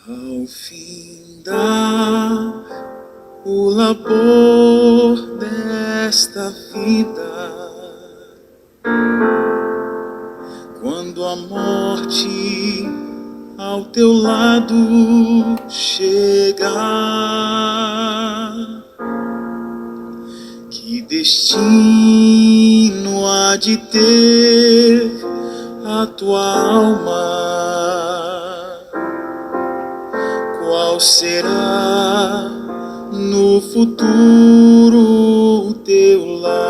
Ao findar o labor desta vida, quando a morte ao teu lado chegar, que destino há de ter a tua alma? Qual será no futuro teu lar?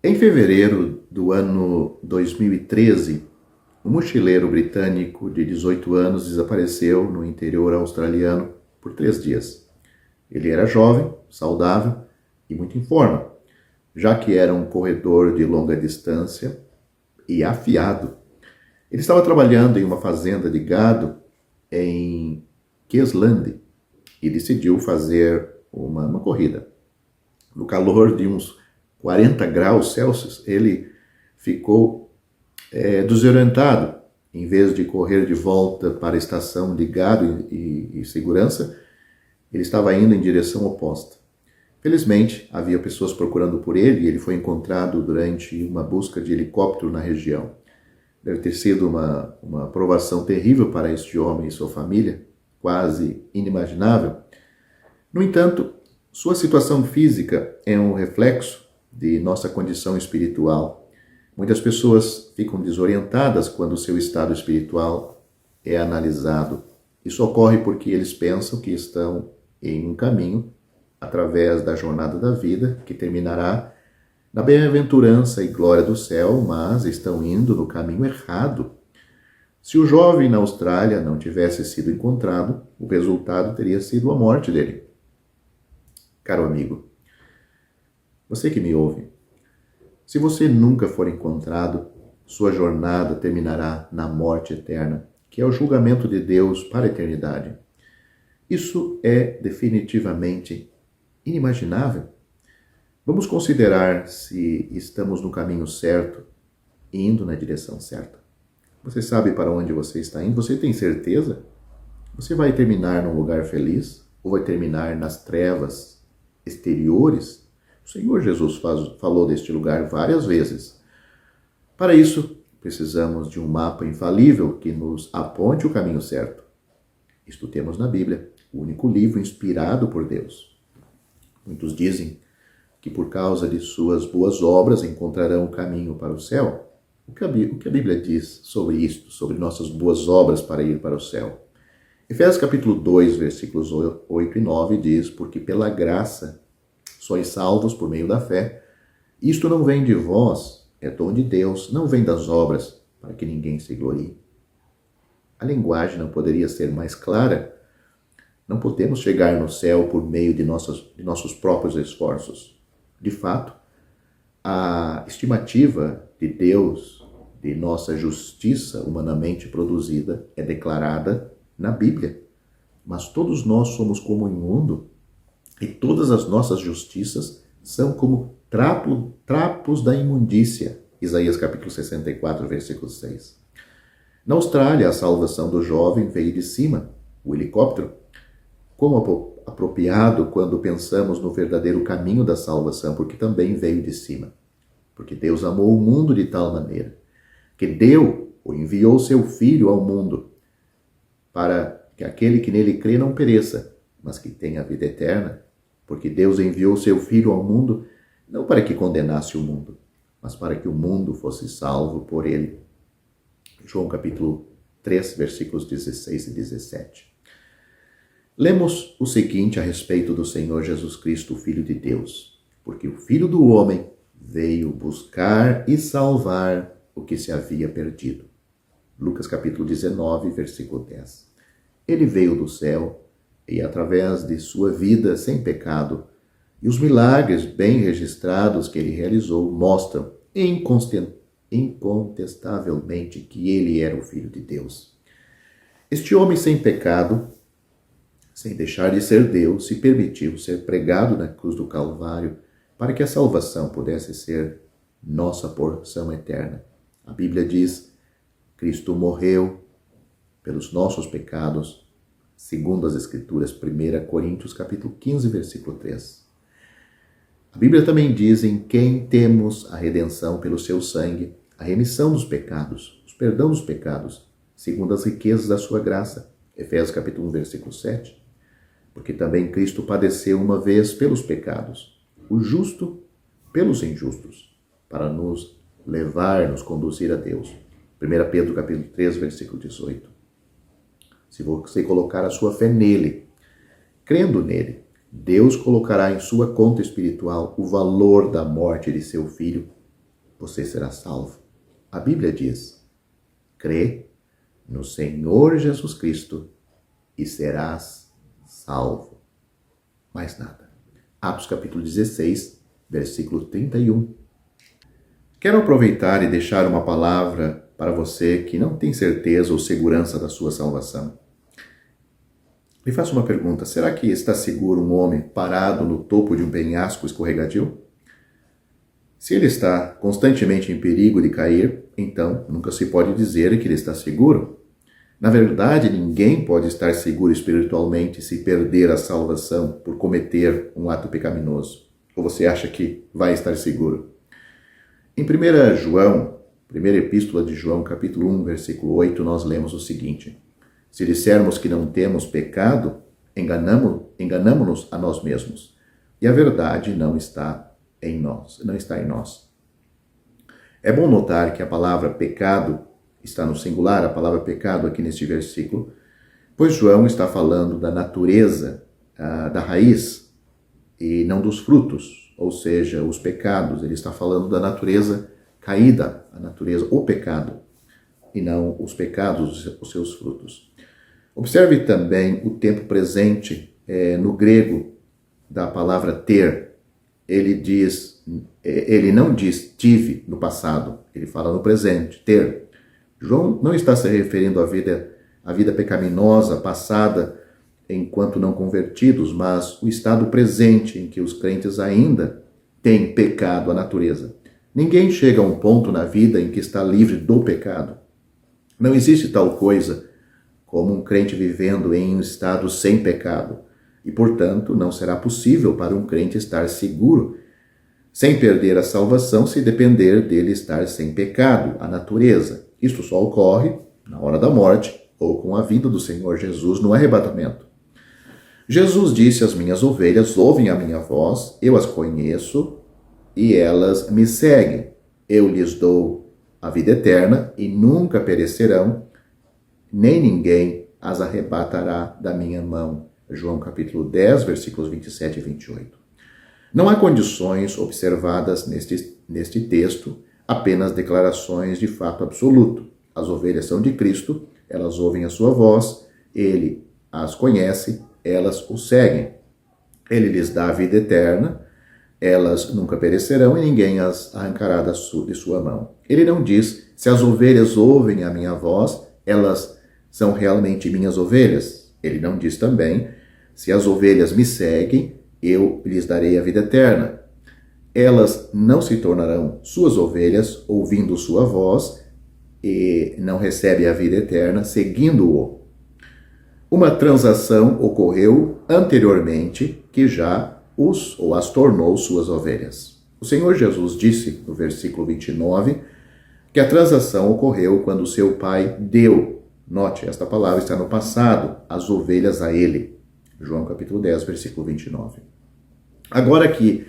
Em fevereiro do ano 2013, um mochileiro britânico de 18 anos desapareceu no interior australiano por 3 dias. Ele era jovem, saudável e muito em forma, já que era um corredor de longa distância e afiado. Ele estava trabalhando em uma fazenda de gado em Queensland e decidiu fazer uma corrida. No calor de uns 40 graus Celsius, ele ficou desorientado. Em vez de correr de volta para a estação de gado e segurança, ele estava indo em direção oposta. Felizmente, havia pessoas procurando por ele e ele foi encontrado durante uma busca de helicóptero na região. Deve ter sido uma provação terrível para este homem e sua família, quase inimaginável. No entanto, sua situação física é um reflexo de nossa condição espiritual. Muitas pessoas ficam desorientadas quando seu estado espiritual é analisado. Isso ocorre porque eles pensam que estão em um caminho através da jornada da vida, que terminará na bem-aventurança e glória do céu, mas estão indo no caminho errado. Se o jovem na Austrália não tivesse sido encontrado, o resultado teria sido a morte dele. Caro amigo, você que me ouve, se você nunca for encontrado, sua jornada terminará na morte eterna, que é o julgamento de Deus para a eternidade. Isso é definitivamente inimaginável. Vamos considerar se estamos no caminho certo e indo na direção certa. Você sabe para onde você está indo? Você tem certeza? Você vai terminar num lugar feliz ou vai terminar nas trevas exteriores? O Senhor Jesus falou deste lugar várias vezes. Para isso, precisamos de um mapa infalível que nos aponte o caminho certo. Isto temos na Bíblia, o único livro inspirado por Deus. Muitos dizem que por causa de suas boas obras encontrarão o caminho para o céu. O que a Bíblia diz sobre isto, sobre nossas boas obras para ir para o céu? Efésios capítulo 2, versículos 8 e 9 diz: porque pela graça sois salvos por meio da fé. Isto não vem de vós, é dom de Deus, não vem das obras, para que ninguém se glorie. A linguagem não poderia ser mais clara. Não podemos chegar no céu por meio de nossos próprios esforços. De fato, a estimativa de Deus, de nossa justiça humanamente produzida, é declarada na Bíblia. Mas todos nós somos como o imundo e todas as nossas justiças são como trapos da imundícia. Isaías capítulo 64, versículo 6. Na Austrália, a salvação do jovem veio de cima, o helicóptero. Como apropriado quando pensamos no verdadeiro caminho da salvação, porque também veio de cima. Porque Deus amou o mundo de tal maneira que deu ou enviou seu Filho ao mundo para que aquele que nele crê não pereça, mas que tenha a vida eterna. Porque Deus enviou seu Filho ao mundo não para que condenasse o mundo, mas para que o mundo fosse salvo por ele. João capítulo 3, versículos 16 e 17. Lemos o seguinte a respeito do Senhor Jesus Cristo, o Filho de Deus. Porque o Filho do homem veio buscar e salvar o que se havia perdido. Lucas capítulo 19, versículo 10. Ele veio do céu e, através de sua vida sem pecado e os milagres bem registrados que ele realizou, mostram incontestavelmente que ele era o Filho de Deus. Este homem sem pecado, sem deixar de ser Deus, se permitiu ser pregado na cruz do Calvário para que a salvação pudesse ser nossa porção eterna. A Bíblia diz Cristo morreu pelos nossos pecados, segundo as Escrituras, 1 Coríntios capítulo 15, versículo 3. A Bíblia também diz em quem temos a redenção pelo seu sangue, a remissão dos pecados, o perdão dos pecados, segundo as riquezas da sua graça, Efésios capítulo 1, versículo 7. Porque também Cristo padeceu uma vez pelos pecados, o justo pelos injustos, para nos levar, nos conduzir a Deus. 1 Pedro capítulo 3, versículo 18. Se você colocar a sua fé nele, crendo nele, Deus colocará em sua conta espiritual o valor da morte de seu filho. Você será salvo. A Bíblia diz: crê no Senhor Jesus Cristo e serás salvo. Mais nada. Atos capítulo 16, versículo 31. Quero aproveitar e deixar uma palavra para você que não tem certeza ou segurança da sua salvação. Me faço uma pergunta: será que está seguro um homem parado no topo de um penhasco escorregadio? Se ele está constantemente em perigo de cair, então nunca se pode dizer que ele está seguro. Na verdade, ninguém pode estar seguro espiritualmente se perder a salvação por cometer um ato pecaminoso. Ou você acha que vai estar seguro? Em 1 João, primeira epístola de João, capítulo 1, versículo 8, nós lemos o seguinte: se dissermos que não temos pecado, enganamo-nos a nós mesmos, e a verdade não está em nós. É bom notar que a palavra pecado está no singular, a palavra pecado aqui neste versículo, pois João está falando da natureza, da raiz, e não dos frutos, ou seja, os pecados. Ele está falando da natureza caída, a natureza, o pecado, e não os pecados, os seus frutos. Observe também o tempo presente no grego da palavra ter. Ele não diz tive no passado, ele fala no presente, ter. João não está se referindo à vida pecaminosa passada enquanto não convertidos, mas o estado presente em que os crentes ainda têm pecado, a natureza. Ninguém chega a um ponto na vida em que está livre do pecado. Não existe tal coisa como um crente vivendo em um estado sem pecado. E, portanto, não será possível para um crente estar seguro, sem perder a salvação, se depender dele estar sem pecado, a natureza. Isto só ocorre na hora da morte ou com a vinda do Senhor Jesus no arrebatamento. Jesus disse: as minhas ovelhas ouvem a minha voz, eu as conheço e elas me seguem. Eu lhes dou a vida eterna e nunca perecerão, nem ninguém as arrebatará da minha mão. João capítulo 10, versículos 27 e 28. Não há condições observadas neste texto, apenas declarações de fato absoluto. As ovelhas são de Cristo, elas ouvem a sua voz, ele as conhece, elas o seguem. Ele lhes dá a vida eterna, elas nunca perecerão e ninguém as arrancará de sua mão. Ele não diz: se as ovelhas ouvem a minha voz, elas são realmente minhas ovelhas. Ele não diz também: se as ovelhas me seguem, eu lhes darei a vida eterna. Elas não se tornarão suas ovelhas ouvindo sua voz e não recebem a vida eterna seguindo-o. Uma transação ocorreu anteriormente que já as tornou suas ovelhas. O Senhor Jesus disse no versículo 29 que a transação ocorreu quando seu pai deu, note, esta palavra está no passado, as ovelhas a ele. João capítulo 10, versículo 29. Agora que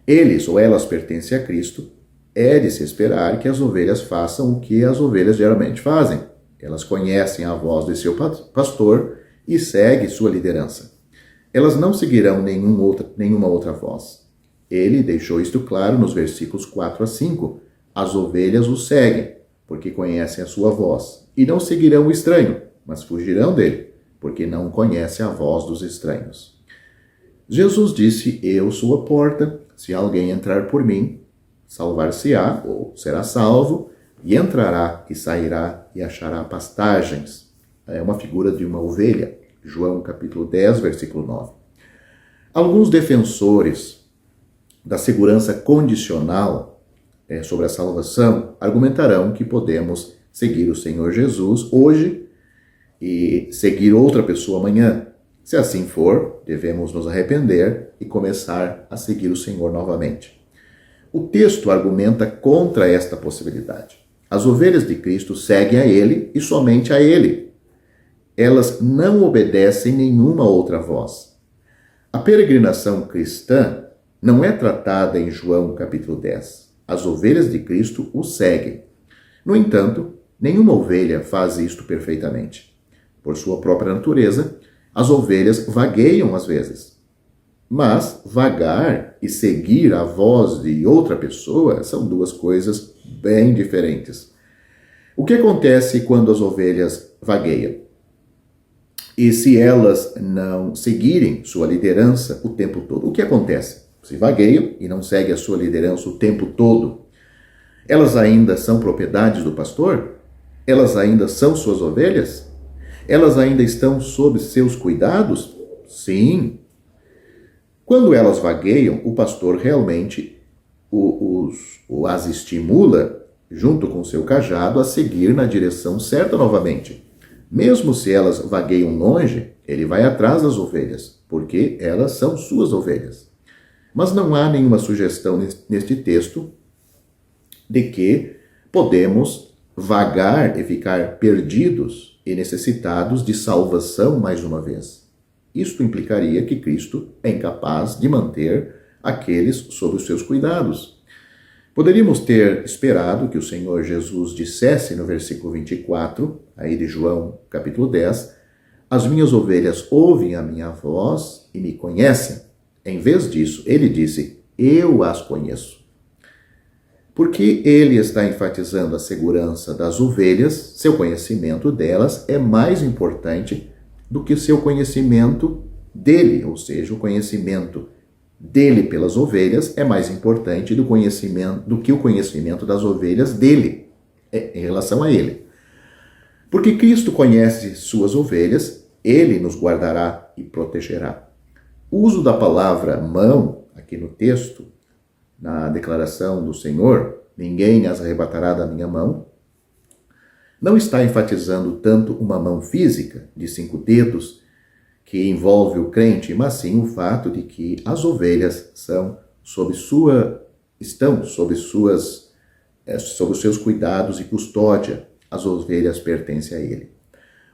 eles ou elas pertencem a Cristo, é de se esperar que as ovelhas façam o que as ovelhas geralmente fazem. Elas conhecem a voz de seu pastor e seguem sua liderança. Elas não seguirão nenhuma outra voz. Ele deixou isto claro nos versículos 4 a 5. As ovelhas o seguem, porque conhecem a sua voz, e não seguirão o estranho, mas fugirão dele, porque não conhecem a voz dos estranhos. Jesus disse: eu sou a porta, se alguém entrar por mim, salvar-se-á, ou será salvo, e entrará e sairá e achará pastagens. É uma figura de uma ovelha. João capítulo 10, versículo 9. Alguns defensores da segurança condicional sobre a salvação argumentarão que podemos seguir o Senhor Jesus hoje e seguir outra pessoa amanhã. Se assim for, devemos nos arrepender e começar a seguir o Senhor novamente. O texto argumenta contra esta possibilidade. As ovelhas de Cristo seguem a Ele e somente a Ele. Elas não obedecem nenhuma outra voz. A peregrinação cristã não é tratada em João capítulo 10. As ovelhas de Cristo o seguem. No entanto, nenhuma ovelha faz isto perfeitamente. Por sua própria natureza, as ovelhas vagueiam às vezes. Mas vagar e seguir a voz de outra pessoa são duas coisas bem diferentes. O que acontece quando as ovelhas vagueiam? E se elas não seguirem sua liderança o tempo todo? O que acontece? Se vagueiam e não seguem a sua liderança o tempo todo, elas ainda são propriedades do pastor? Elas ainda são suas ovelhas? Elas ainda estão sob seus cuidados? Sim. Quando elas vagueiam, o pastor realmente as estimula, junto com seu cajado, a seguir na direção certa novamente. Mesmo se elas vagueiam longe, ele vai atrás das ovelhas, porque elas são suas ovelhas. Mas não há nenhuma sugestão neste texto de que podemos vagar e ficar perdidos e necessitados de salvação mais uma vez. Isto implicaria que Cristo é incapaz de manter aqueles sob os seus cuidados. Poderíamos ter esperado que o Senhor Jesus dissesse no versículo 24, aí de João capítulo 10, as minhas ovelhas ouvem a minha voz e me conhecem. Em vez disso, ele disse, eu as conheço. Porque ele está enfatizando a segurança das ovelhas, seu conhecimento delas é mais importante do que seu conhecimento dele, ou seja, o conhecimento dele pelas ovelhas é mais importante do que o conhecimento das ovelhas dele, em relação a ele. Porque Cristo conhece suas ovelhas, ele nos guardará e protegerá. O uso da palavra mão, aqui no texto, na declaração do Senhor, ninguém as arrebatará da minha mão, não está enfatizando tanto uma mão física, de 5 dedos, que envolve o crente, mas sim o fato de que as ovelhas estão sob os seus cuidados e custódia. As ovelhas pertencem a ele.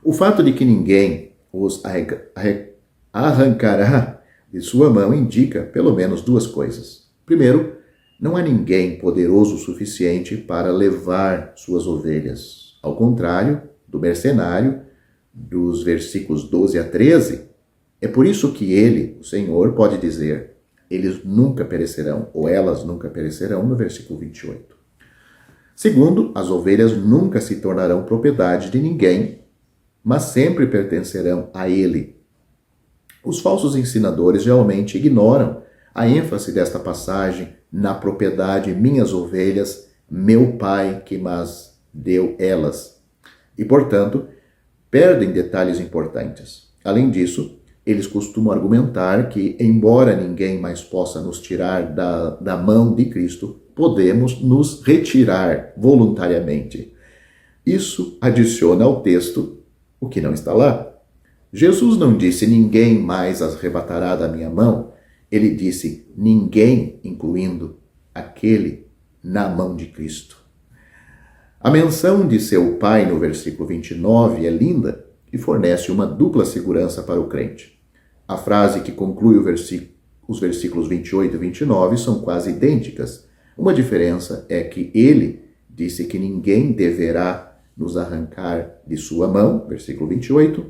O fato de que ninguém os arrancará de sua mão indica pelo menos 2 coisas. Primeiro, não há ninguém poderoso o suficiente para levar suas ovelhas. Ao contrário do mercenário, dos versículos 12 a 13, é por isso que ele, o Senhor, pode dizer, eles nunca perecerão, ou elas nunca perecerão, no versículo 28. Segundo, as ovelhas nunca se tornarão propriedade de ninguém, mas sempre pertencerão a ele. Os falsos ensinadores geralmente ignoram a ênfase desta passagem na propriedade minhas ovelhas, meu Pai que mas deu elas. E, portanto, perdem detalhes importantes. Além disso, eles costumam argumentar que, embora ninguém mais possa nos tirar da mão de Cristo, podemos nos retirar voluntariamente. Isso adiciona ao texto o que não está lá. Jesus não disse, ninguém mais as arrebatará da minha mão. Ele disse, ninguém, incluindo aquele na mão de Cristo. A menção de seu Pai no versículo 29 é linda e fornece uma dupla segurança para o crente. A frase que conclui os versículos 28 e 29 são quase idênticas. Uma diferença é que ele disse que ninguém deverá nos arrancar de sua mão, versículo 28.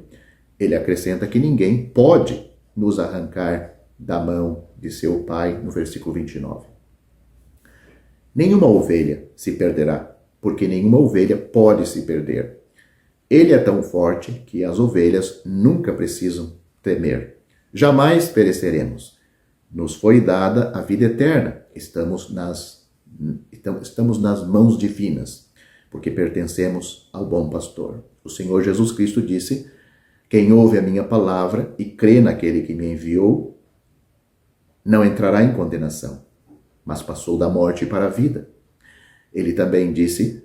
Ele acrescenta que ninguém pode nos arrancar da mão de seu Pai, no versículo 29. Nenhuma ovelha se perderá, porque nenhuma ovelha pode se perder. Ele é tão forte que as ovelhas nunca precisam temer. Jamais pereceremos. Nos foi dada a vida eterna. Estamos nas mãos divinas, porque pertencemos ao bom pastor. O Senhor Jesus Cristo disse, quem ouve a minha palavra e crê naquele que me enviou, não entrará em condenação, mas passou da morte para a vida. Ele também disse,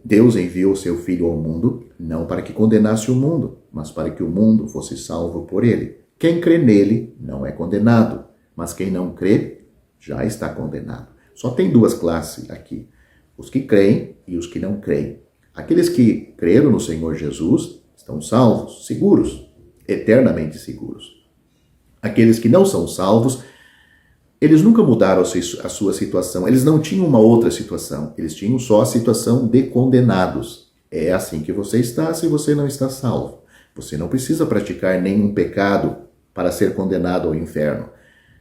Deus enviou seu Filho ao mundo, não para que condenasse o mundo, mas para que o mundo fosse salvo por ele. Quem crê nele não é condenado, mas quem não crê já está condenado. Só tem duas classes aqui, os que creem e os que não creem. Aqueles que creram no Senhor Jesus estão salvos, seguros, eternamente seguros. Aqueles que não são salvos, eles nunca mudaram a sua situação, eles não tinham uma outra situação, eles tinham só a situação de condenados. É assim que você está se você não está salvo. Você não precisa praticar nenhum pecado para ser condenado ao inferno.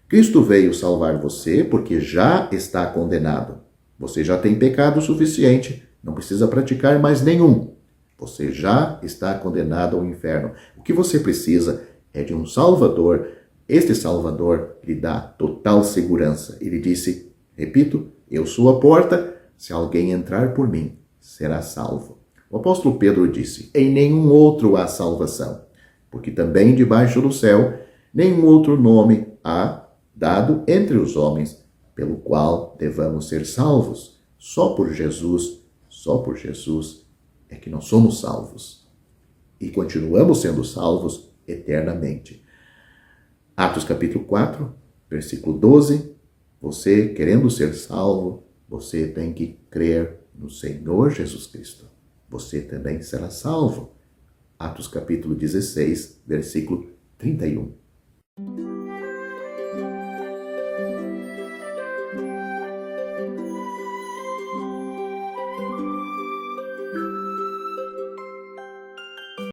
Cristo veio salvar você porque já está condenado. Você já tem pecado suficiente, não precisa praticar mais nenhum. Você já está condenado ao inferno. O que você precisa é de um Salvador. Este Salvador lhe dá total segurança. Ele disse, repito, eu sou a porta, se alguém entrar por mim, será salvo. O apóstolo Pedro disse, em nenhum outro há salvação, porque também debaixo do céu, nenhum outro nome há dado entre os homens, pelo qual devamos ser salvos. Só por Jesus é que nós somos salvos. E continuamos sendo salvos eternamente. Atos capítulo 4, versículo 12. Você, querendo ser salvo, você tem que crer no Senhor Jesus Cristo. Você também será salvo. Atos capítulo 16, versículo 31.